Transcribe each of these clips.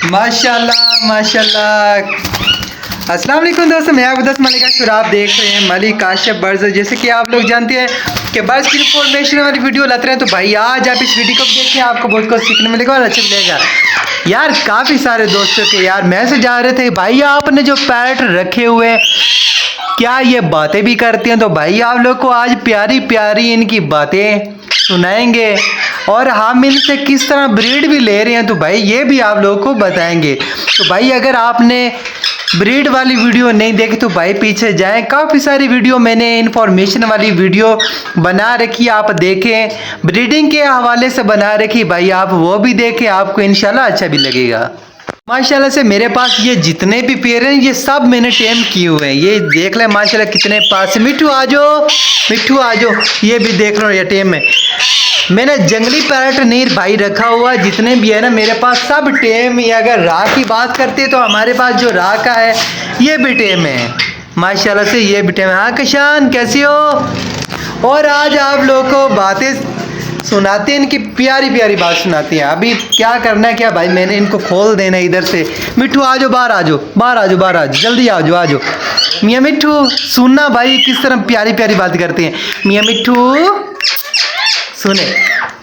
माशाल्लाह माशाल्लाह। अस्सलाम वालेकुम दोस्तों, मैं अब्दुस मलिक और आप देख रहे हैं मलिक काशिफ बर्ड्स। जैसे कि आप लोग जानते हैं कि बर्ड्स की इन्फॉर्मेशन वाली वीडियो लाते हैं, तो भाई आज आप इस वीडियो को देखें, आपको बहुत कुछ सीखने मिलेगा और अच्छा मिलेगा। यार काफ़ी सारे दोस्तों के यार मैसेज आ रहे थे, भाई आपने जो पैरट रखे हुए हैं क्या ये बातें भी करते हैं? तो भाई आप लोग को आज प्यारी प्यारी इनकी बातें सुनाएंगे और हम इनसे किस तरह ब्रीड भी ले रहे हैं, तो भाई ये भी आप लोगों को बताएंगे। तो भाई अगर आपने ब्रीड वाली वीडियो नहीं देखी तो भाई पीछे जाएं, काफ़ी सारी वीडियो मैंने इन्फॉर्मेशन वाली वीडियो बना रखी, आप देखें। ब्रीडिंग के हवाले से बना रखी, भाई आप वो भी देखें, आपको इंशाल्लाह अच्छा भी लगेगा। माशाल्लाह से मेरे पास ये जितने भी पेड़ हैं ये सब मैंने टेम किए हुए हैं। ये देख लें माशाल्लाह कितने पास। मिट्ठू आ जाओ, मिट्ठू आ जाओ, ये भी देख लो ये टेम है। मैंने जंगली पैरट नहीं भाई रखा हुआ, जितने भी है ना मेरे पास सब टेम है। अगर राह की बात करते हैं तो हमारे पास जो राह का है ये भी टेम है माशाल्लाह से, ये भी टेम है। हाँ कशान कैसी हो? और आज आप लोगों को बातें सुनाते हैं, इनकी प्यारी प्यारी बात सुनाती हैं। अभी क्या करना है क्या भाई, मैंने इनको खोल देना है इधर से। मिट्ठू आ जाओ, बाहर आ जाओ, बाहर आ जाओ, बाहर आ जाओ, जल्दी आ जाओ, आ जाओ। मियाँ मिट्ठू सुनना भाई किस तरह प्यारी प्यारी बात करते हैं। मियाँ मिट्ठू सुने,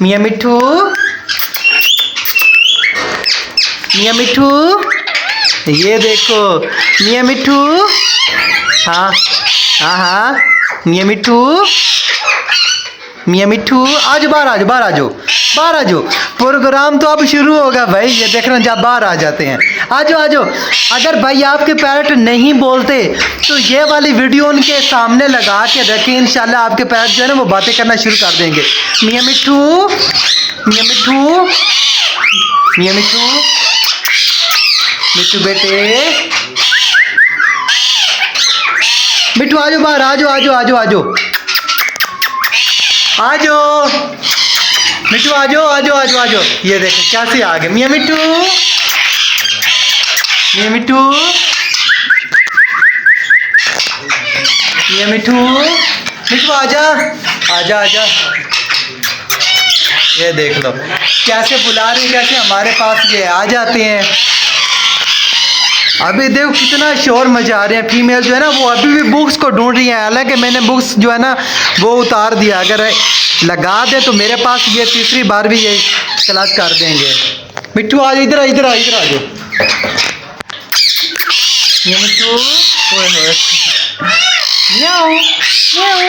मियाँ मिट्ठू, मियाँ मिट्ठू, ये देखो मियाँ मिट्ठू। हाँ हाँ हाँ मियाँ मिट्ठू, मियाँ मिट्ठू आ जाओ, बाहर आ जाओ, बाहर आ जाओ, बाहर आ जाओ। प्रोग्राम तो अब शुरू होगा भाई, ये देखना जब बाहर आ जाते हैं। आ जाओ आ जाओ। अगर भाई आपके पैरट नहीं बोलते तो ये वाली वीडियो उनके सामने लगा के रखें, इंशाल्लाह आपके पैरट जो है ना वो बातें करना शुरू कर देंगे। मियाँ मिट्ठू, मियाँ मिट्ठू, मियाँ मिट्ठू, मिट्ठू बेटे, मिट्ठू आ जाओ, बाहर आ जाओ, आ जाओ, आ जाओ, आ जाओ, आ जाओ मिट्ठू, आ जाओ, आ जाओ, आ जाओ, आ जाओ। ये देखो कैसे आ गए मियाँ मिट्ठू, मियाँ मिट्ठू, मियाँ मिट्ठू, मिट्ठू आजा, आजा, आजा। ये देख लो कैसे बुला रहे हैं, कैसे हमारे पास ये आ जाते हैं। अभी देखो कितना शोर मचा रहे हैं। फीमेल जो है ना वो अभी भी बुक्स को ढूंढ रही है, हालांकि मैंने बुक्स जो है ना वो उतार दिया। अगर लगा दे तो मेरे पास ये तीसरी बार भी ये क्लास कर देंगे। मिट्ठू आ इधर आ, इधर आ, इधर आ जाओ। ये मिट्ठू, ओए होए, म्याऊ म्याऊ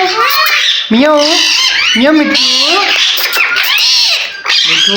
म्याऊ म्याऊ, मिट्ठू मिट्ठू,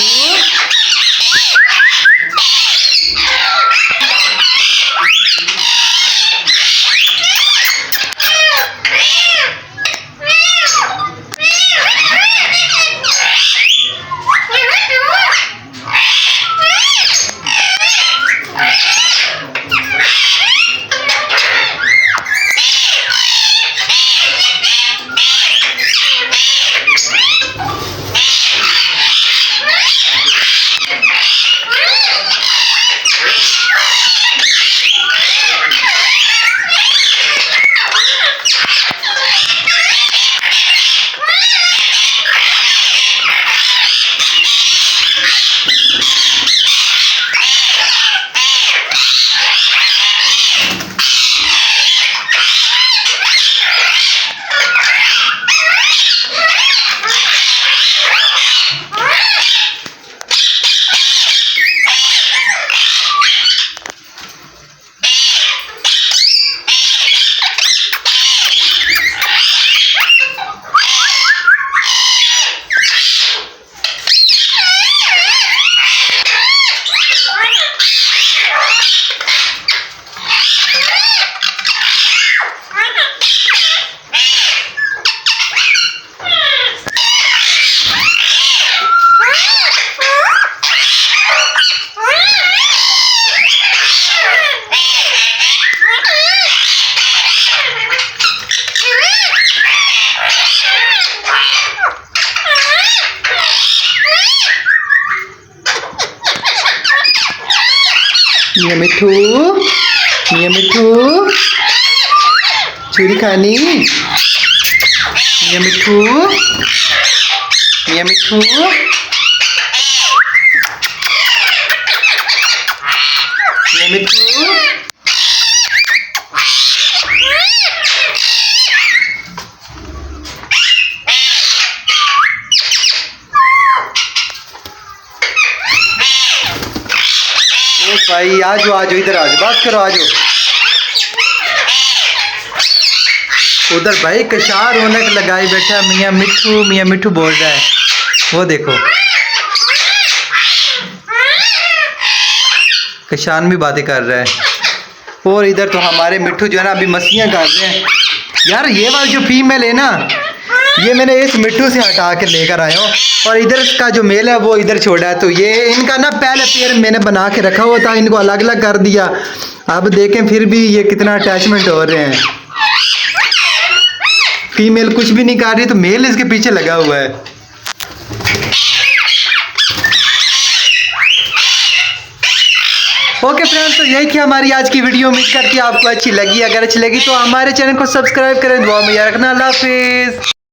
मियाँ मिट्ठू, मियाँ मिट्ठू, चूरी खानी। मियाँ मिट्ठू, मियाँ मिट्ठू, मियां मिट्ठू। भाई आजो आजो इधर आजो, बात करो आजो। उधर भाई कशार रौनक लगाई बैठा मियां मिट्ठू बोल रहा है, वो देखो कशान भी बातें कर रहा है। और इधर तो हमारे मिट्ठू जो है ना अभी मस्तियाँ कर रहे हैं। यार ये वाला जो फीमेल है ना, ये मैंने इस मिट्ठू से हटा के लेकर आया हूँ, और इधर का जो मेल है वो इधर छोड़ा है। तो ये इनका ना पहले पेयर मैंने बना के रखा हुआ था, इनको अलग अलग कर दिया। अब देखें फिर भी ये कितना अटैचमेंट हो रहे हैं। फीमेल कुछ भी नहीं कर रही तो मेल इसके पीछे लगा हुआ है। ओके फ्रेंड्स, तो यही थी हमारी आज की वीडियो। उम्मीद करती है आपको अच्छी लगी। अगर अच्छी लगी तो हमारे चैनल को सब्सक्राइब करें, दुआ में याद रखना। अल्लाह हाफिज़।